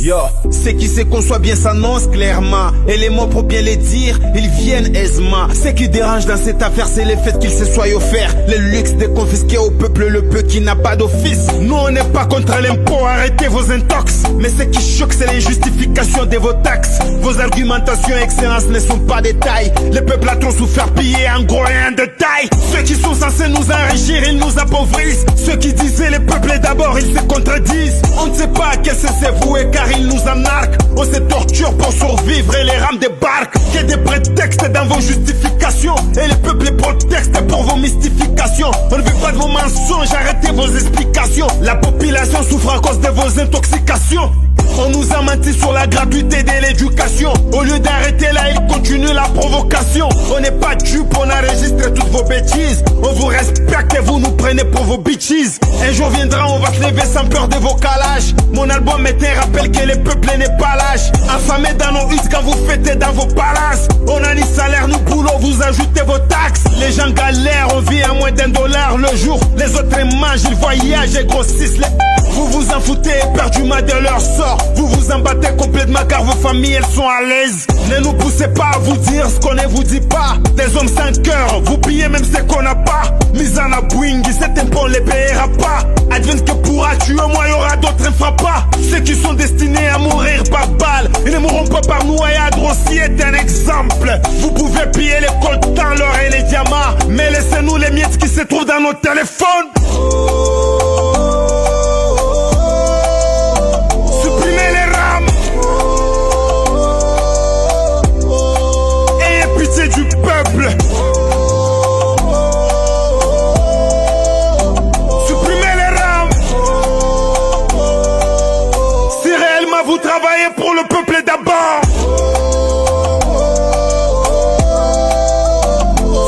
Yo, ceux qui se conçoivent bien s'annoncent clairement. Et les mots pour bien les dire, ils viennent aisément. Ce qui dérange dans cette affaire, c'est le fait qu'il se soit offert le luxe de confisquer au peuple le peu qui n'a pas d'office. Nous on n'est pas contre l'impôt, arrêtez vos intox. Mais ce qui choque, c'est l'injustification de vos taxes. Vos argumentations excellence ne sont pas des tailles. Le peuple a trop souffert, pillé en gros et en détail. Ceux qui sont censés nous enrichir, ils nous appauvrissent. Ceux qui disaient le peuple est d'abord, ils se contredisent. On ne sait pas à quel c'est voué car ils nous en arquent. On se torture pour survivre et les rames débarquent. Que des prétextes dans vos justifications. Et le peuple est prétexte pour vos mystifications. On ne veut pas de vos mensonges, arrêtez vos explications. La population souffre à cause de vos intoxications. On nous a menti sur la gratuité de l'éducation. Au lieu d'arrêter là, il continue la provocation. On n'est pas dupes, on enregistre toutes vos bêtises. On vous respecte et vous nous prenez pour vos bitches. Un jour viendra, on va se lever sans peur de vos calages. Mon album est un rappel que le peuple n'est pas lâche. Affamé dans nos huttes quand vous fêtez dans vos palaces. On a ni salaire, ni boulot, vous ajoutez vos taxes. Les gens galèrent, on vit à moins d'$1 le jour. Les autres mangent, ils voyagent et grossissent les... Vous vous en foutez éperdument de leur sort. Vous vous en battez complètement car vos familles elles sont à l'aise. Ne nous poussez pas à vous dire ce qu'on ne vous dit pas. Des hommes sans cœur, vous pillez même ce qu'on n'a pas. Mise en abouing, cet impôt on les payera pas. Advienne que pourra tuer moi, y'aura d'autres infrappas. Ceux qui sont destinés à mourir par balle, ils ne mourront pas par noyade. Rossi est un exemple. Vous pouvez piller les coltans, l'or et les diamants, mais laissez-nous les miettes qui se trouvent dans nos téléphones. Du peuple. Supprimez les rames. Si réellement vous travaillez pour le peuple d'abord.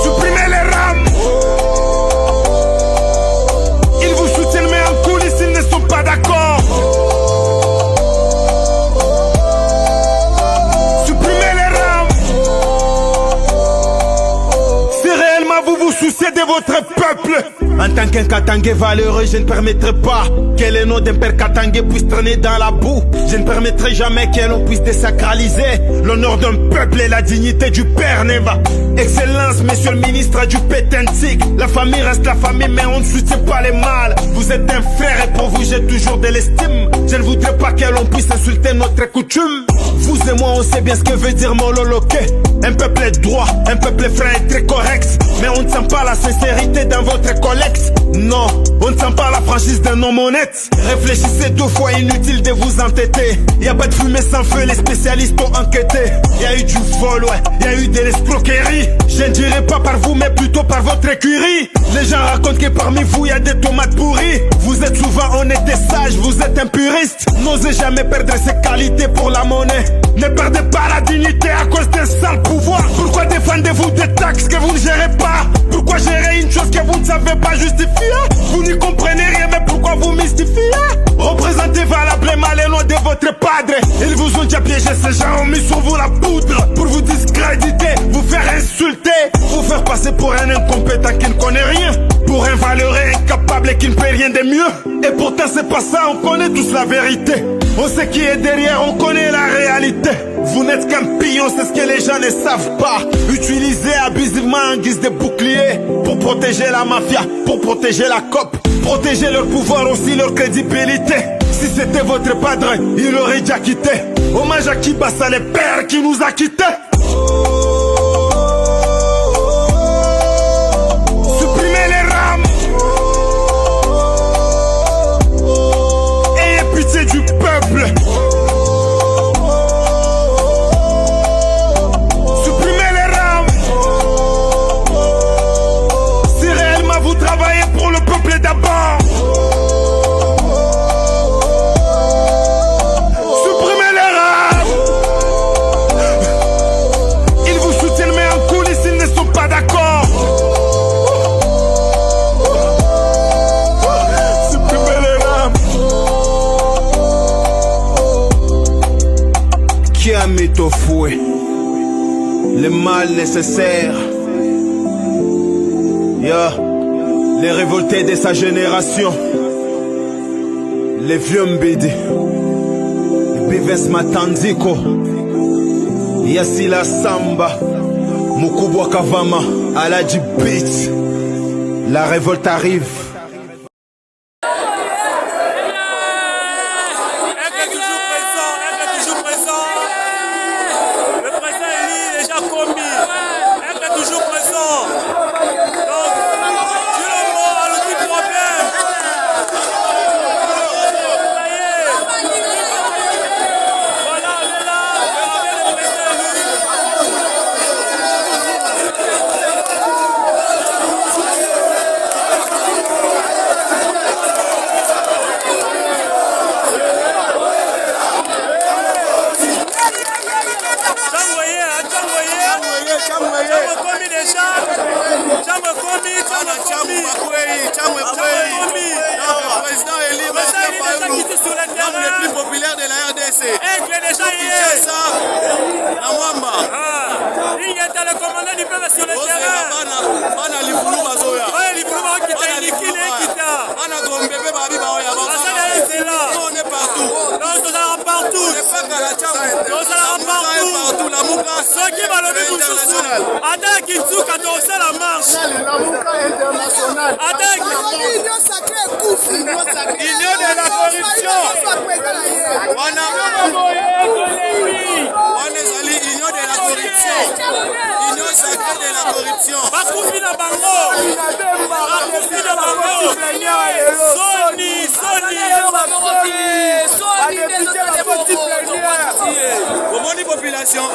Supprimez les rames. Ils vous soutiennent mais en coulisses ils ne sont pas d'accord. Vous vous souciez de votre peuple. En tant qu'un Katangé valeureux, je ne permettrai pas que le nom d'un père Katangé puisse traîner dans la boue. Je ne permettrai jamais que l'on puisse désacraliser l'honneur d'un peuple et la dignité du père Neva. Excellence, monsieur le ministre du pétentique. La famille reste la famille, mais on ne soutient pas les mâles. Vous êtes un frère et pour vous j'ai toujours de l'estime. Je ne voudrais pas que l'on puisse insulter notre coutume. Vous et moi on sait bien ce que veut dire mololoqué. Un peuple est droit, un peuple est franc et très correct. Mais on ne sent pas la sincérité dans votre collecte. Non, on ne sent pas la franchise d'un homme honnête. Réfléchissez 2 fois, inutile de vous entêter. Y'a pas de fumée sans feu, les spécialistes ont enquêté. Y'a eu du vol, ouais, y'a eu de l'escroquerie. Je ne dirais pas par vous, mais plutôt par votre écurie. Les gens racontent que parmi vous y'a des tomates pourries. Vous êtes souvent honnête et sage, vous êtes un puriste. N'osez jamais perdre ses qualités pour la monnaie. Ne perdez pas la dignité à cause d'un sale pouvoir. Pourquoi défendez-vous des taxes que vous ne gérez pas? Pourquoi gérer une chose que vous ne savez pas justifier? Vous n'y comprenez rien, mais pourquoi vous mystifiez? Représentez valablement les lois de votre padre. Ils vous ont déjà piégé, ces gens ont mis sur vous la poudre. Pour vous discréditer, vous faire insulter, vous faire passer pour un incompétent qui ne connaît rien, pour un valeureux incapable et qui ne fait rien de mieux. Et pourtant c'est pas ça, on connaît tous la vérité. On sait qui est derrière, on connaît la réalité. Vous n'êtes qu'un pion, c'est ce que les gens ne savent pas. Utilisé abusivement en guise de bouclier pour protéger la mafia, pour protéger la COP, protéger leur pouvoir aussi, leur crédibilité. Si c'était votre padre, il aurait déjà quitté. Hommage à Kibassa, le père qui nous a quittés. Supprimez les rames. Ayez pitié du peuple. Supprimez les rames. Si réellement vous travaillez pour le peuple d'abord. Supprimez les rames. Ils vous soutiennent mais en coulisses ils ne sont pas d'accord. Supprimez les rames. Qui a mis au fouet le mal nécessaire? Les révoltés de sa génération, les vieux Mbidi, Bobby Vince Matanziko, Yasila Samba, Mukubwa Kavama, Aladji Beats. La révolte arrive. L'homme le plus populaire de la RDC. Il est le commandant du peuple sur le terrain. On est partout. Ceux qui vont lever tout international. Attaque Kitsuka dans la marche. Attaque Union sacrée Union de la corruption. Union de la corruption. Union sacrée de la corruption. Bakufina Bango. Bakufina Bango. Sony. Bomoni population.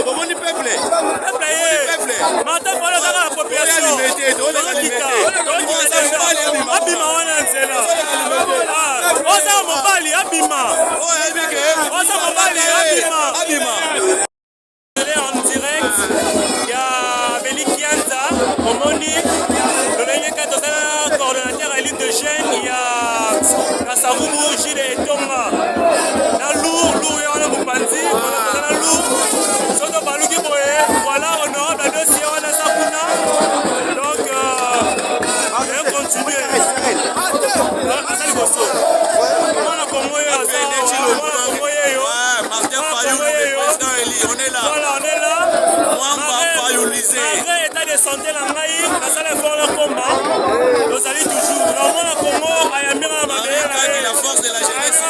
Bomoni peuple. Maintenant, voilà la population. Abima wana nzela. Oza mobali Abima. Oza mobali Abima. En direct, il y a Beli Kianta, Omoni, le Lenga coordonnateur à l'île de Gênes, il y a Kassaroumou, Gilles et Tonga. La lourd, et on a Moupandi, on a lourd. Soto Balouki Boye, voilà, honorable, la dossier, on a Sakuna. Donc, on va continuer. Asali Bosso. On a Congoye, Martin Fayou, le président Eli, on est là. Voilà, on est là. Malgré l'état de santé, la maïs, la salle est fort le combat. Nous allons toujours. Normalement, la Congo, Ayamira, la force de la jeunesse.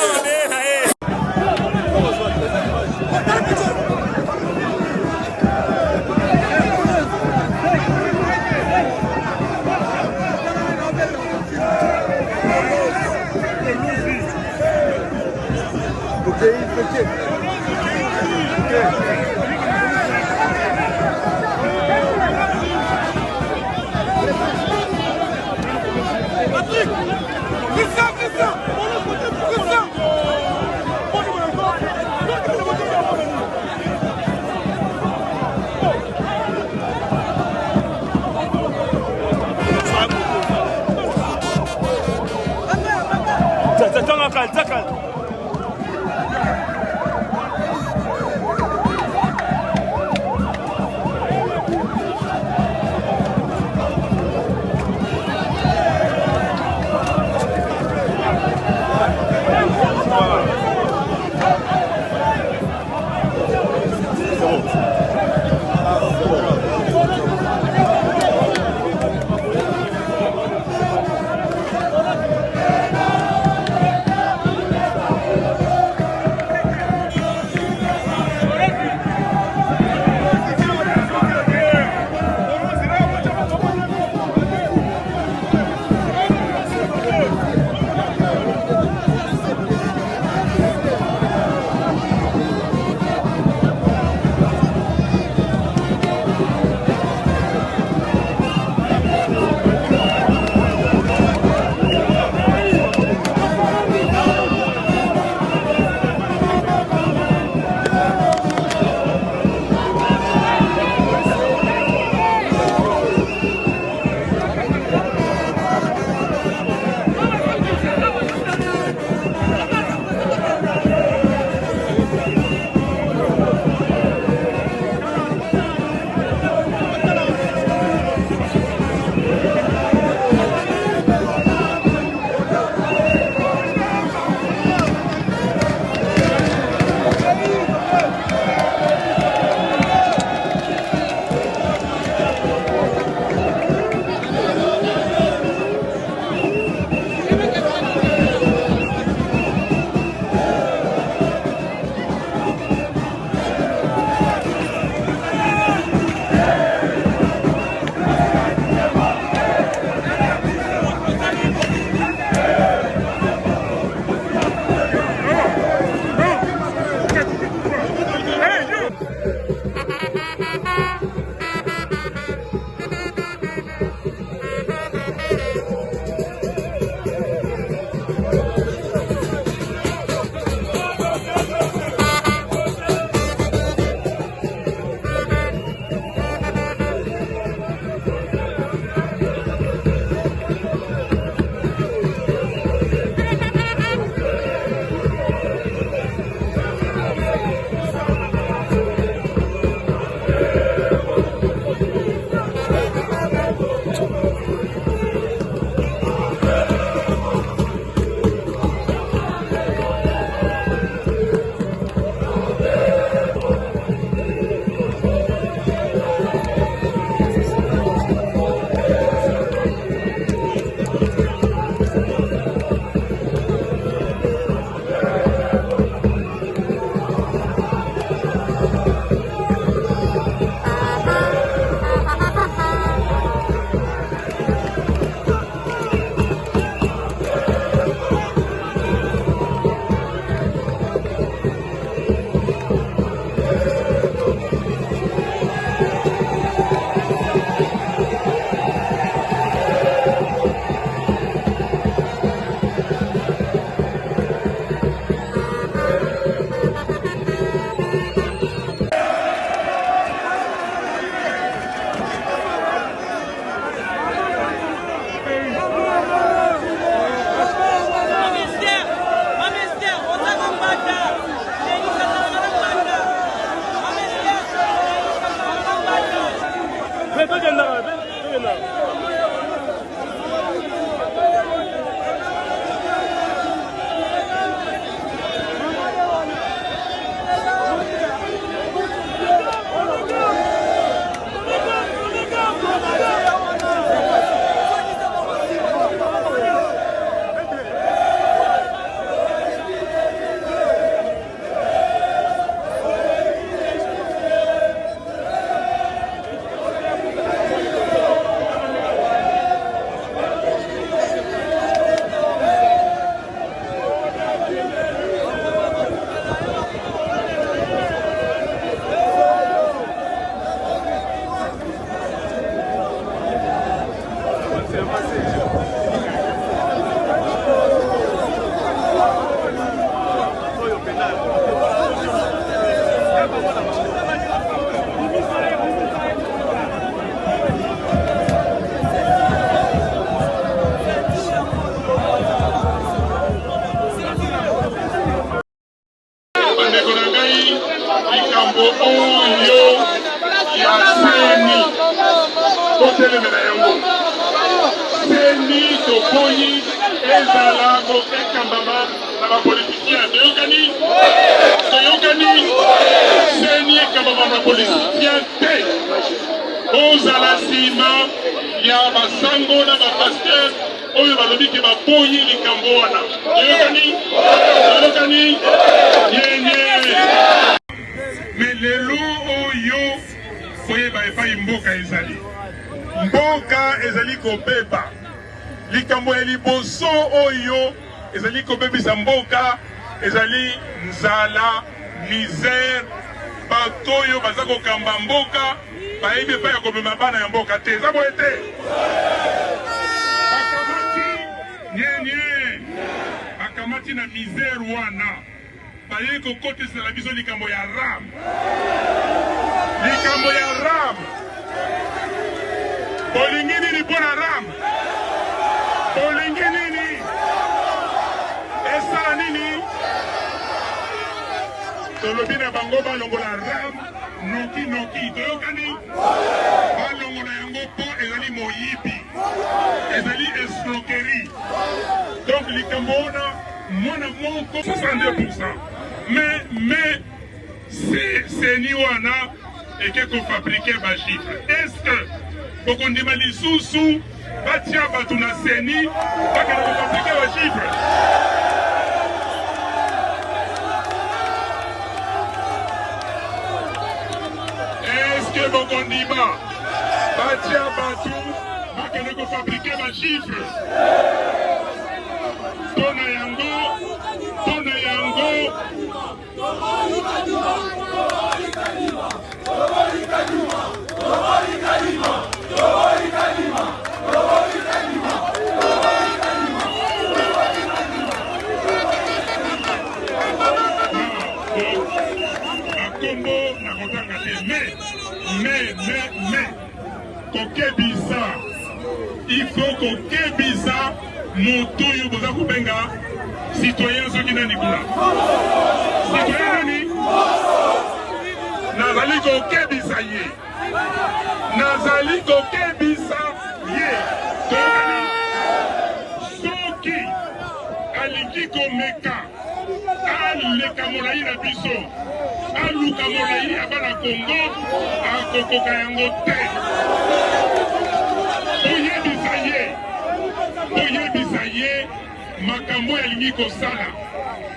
likambo oyo ya seni totelemela yango seni tokoyi ezala ekambama na bapolitisien toyokani seni ekambama na bapolitisien te ozala nsima ya basango na bapaster oyo balobi ke baboyi likambo wana toyokani yenye me lelo oyo koyeba epai mboka ezali kobeba likambo ya liboso oyo ezali kobebisa mboka ezali nzala misère bato oyo baza kokamba mboka bayebi epai ya kobema bana ya mboka te eza boye te bakamati na misère wana baye kokotisela biso likambo ya ram bolingi nini mpo na ram bolingi nini esala nini tolobi na bango balongola ram noki toyokani balongola yango mpo ezali moyibi ezali escroquerie donc likambo wana mwana moko 62%. Mais seni wana eke kofabrike bachiffre est-ce bokondima lisusu batia bato na seni bakende kofabrike bachiffre est-ce bokondima batia bato bakende kofabrike bachiffre pona yango akombo na kotanga te mais kokebisa il faut kokebisa moto oyo boza kobenga citoyen soki nani kuna citoyen nani nazali kokebisa ye tokani soki alingi komeka aleka molai na biso aluka molai ya bana Kongo akokoka yango te toyebisa ye makambo yalingi kosala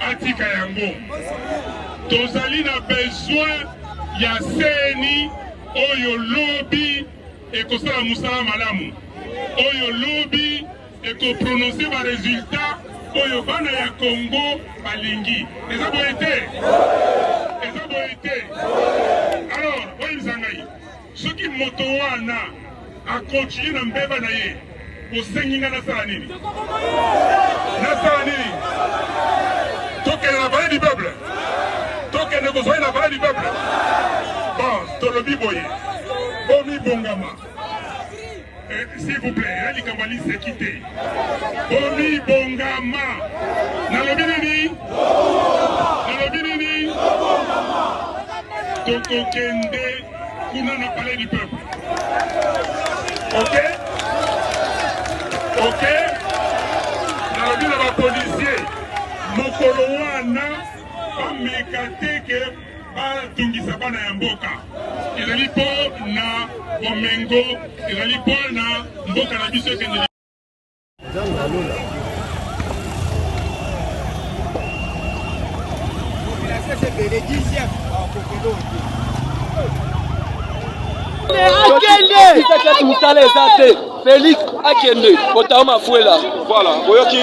atika yango tozali na besoin ya seni oyo lobi ekosala mosala malamu oyo lobi ekoprononce baresultat oyo bana ya Kongo balingi eza boye te alors oyebisa ngai soki moto wana akontinue na mbeba na ye osengi nga nasala nini tokende na palais du peuple tokende kozwai na palais du peuple bon tolobi boye bomibongama s'il vous plaît ya likambo aliseki te bomibongama nalobi nini tokokende kuna na palais du peuple ok nalobi na bapolisier mokolo wana bameka te ke batungisa bana ya mboka ezali mpo na bomengo ezali mpo na mboka na biso ekende Félix akende kotama fuela voilà boyoki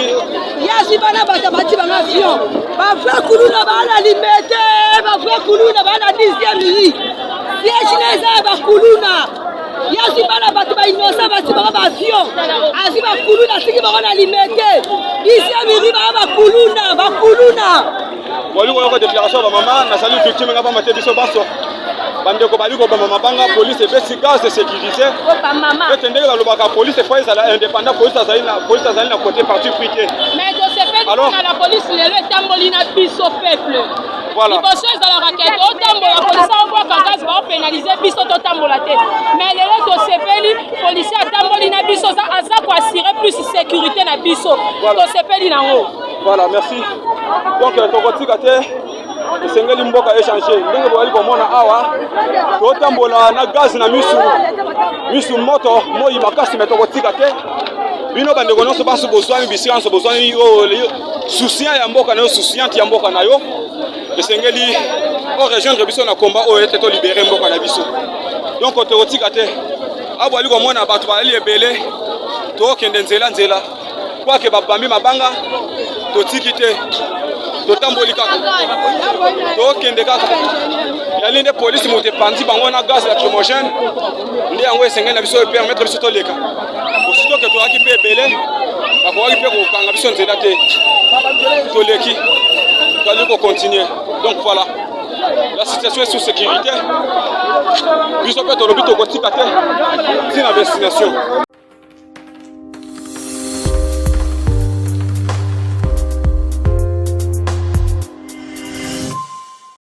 yasi bana bata bati banga avion bavra kuluna bana limete bavra kuluna bana 10e minute yeshileza bakuluna yasi bana bata ba inosa bati banga avion asi bakuluna siki bana limete 10e minute bakuluna wali ko déclaration ba mama na salut victime ngaba mate biso baso bande ko bali ko ba mama banga police efficace de sécurité ba mama etendeka lobaka police fois ezala indépendant police azali na côté parti privé mais je sais pas que la police lelo etamboli na biso peuple Voilà. Liboso ezala raquette otambola policier obwaka gaz baopénalize biso totambola te mais lelo tosepeli policier atamboli na biso aza koassire plus sécurité na biso tosepeli nango. Voilà, merci. Donc tokotika te esengeli mboka échanger ndenge boyali komona awa totambola na gaz na misu moto moi makasi me tokotika te bino bandeko nyonso baso bozwani bisika nyonso bozwani soutien ya mboka na yo souciante ya mboka na yo esengeli orejoindre biso na komba oyo ete tolibere mboka na biso donc tokotika te aboyali komona bato balali ebele tokende nzela kwake babambi mabanga totiki te totamboli kaka tokende kaka yali nde polisi moto epandi bango na gaz lacrymogène nde yango esengeli na biso epermettre biso toleka osito ke toyaki mpe ebele bakokaki mpe kokanga biso nzela te toleki toali kocontinue. Donc voilà, la situation est sous sécurité biso mpe tolobi tokotika te ntina destination.